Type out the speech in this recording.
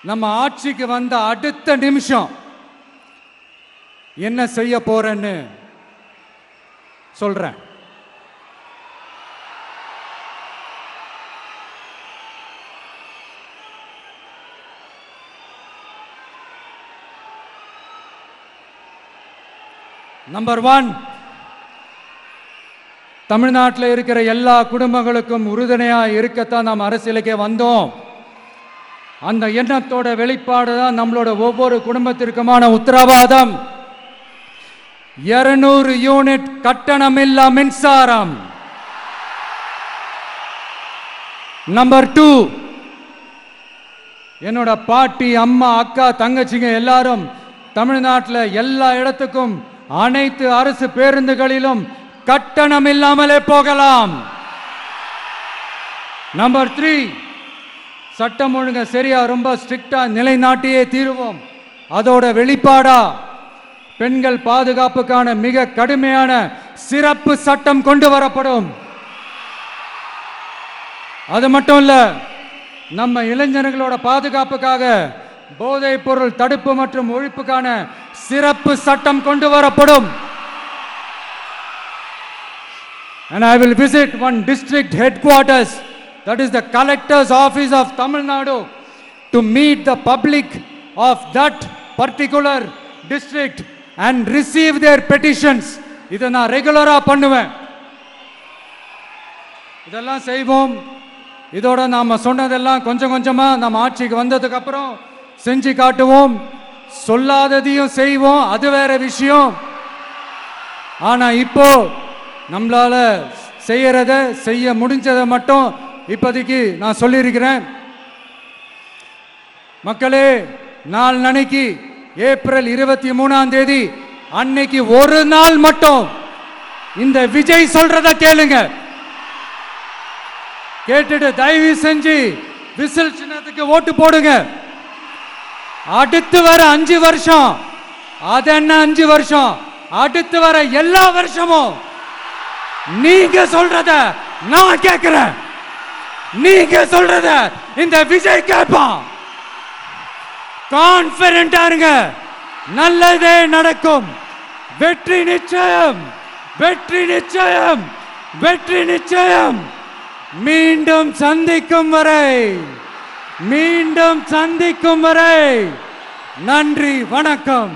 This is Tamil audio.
நம்ம ஆட்சிக்கு வந்த அடுத்த நிமிஷம் என்ன செய்ய போறேன்னு சொல்றேன். நம்பர் 1, தமிழ்நாட்டில் இருக்கிற எல்லா குடும்பங்களுக்கும் உறுதுணையா இருக்கத்தான் நாம் அரசியலுக்கே வந்தோம். அந்த எண்ணத்தோட வெளிப்பாடு தான் நம்மளோட ஒவ்வொரு குடும்பத்திற்குமான உத்தரவாதம். 200 யூனிட் கட்டணமில்லா மின்சாரம். நம்பர் 2, என்னோட பாட்டி, அம்மா, அக்கா, தங்கச்சிங்க எல்லாரும் தமிழ்நாட்டில் எல்லா இடத்துக்கும் அனைத்து அரசு பேருந்துகளிலும் கட்டணம் இல்லாமலே போகலாம். நம்பர் 3, சட்டம் ஒழுங்கு சரியா ரொம்ப ஸ்ட்ரிக்டா நிலைநாட்டியே தீருவோம். அதோட வெளிப்பாடா பெண்கள் பாதுகாப்புக்கான மிக கடுமையான சிறப்பு சட்டம் கொண்டு வரப்படும். அது மட்டும் இல்ல, நம்ம இளைஞர்களோட பாதுகாப்புக்காக போதைப் பொருள் தடுப்பு மற்றும் ஒழிப்புக்கான சிறப்பு சட்டம் கொண்டு வரப்படும். And I will visit one district headquarters, that is the collector's office of Tamil Nadu, to meet the public of that particular district and receive their petitions. இதை நான் ரெகுலரா பண்ணுவேன். இதெல்லாம் செய்வோம். இதோட நாம சொன்னதெல்லாம் கொஞ்சம் கொஞ்சமா நம்ம ஆட்சிக்கு வந்ததுக்கு அப்புறம் செஞ்சு காட்டுவோம். சொல்லாததையும் செய்வோம், அது வேற விஷயம். ஆனா இப்போ நம்மளால செய்ய முடிஞ்சதை மட்டும் இப்போதைக்கு நான் சொல்லியிருக்கிறேன். மக்களே, நாளைக்கு ஏப்ரல் 23ஆம் தேதி அன்னைக்கு ஒரு நாள் மட்டும் இந்த விஜய் சொல்றத கேளுங்க. கேட்டுட்டு தயவு செஞ்சு விசில் சின்னத்துக்கு ஓட்டு போடுங்க. அடுத்து வர 5 வருஷம், அது என்ன 5 வருஷம், அடுத்து வர எல்லா வருஷமும் நீங்க சொல்றத நான் கேட்கிறேன். நீங்க சொல்றத இந்த விஜய் கேட்பான். கான்பிடென்டா இருங்க, நல்லதே நடக்கும். வெற்றி நிச்சயம், வெற்றி நிச்சயம், வெற்றி நிச்சயம். மீண்டும் சந்திக்கும் வரை நன்றி, வணக்கம்.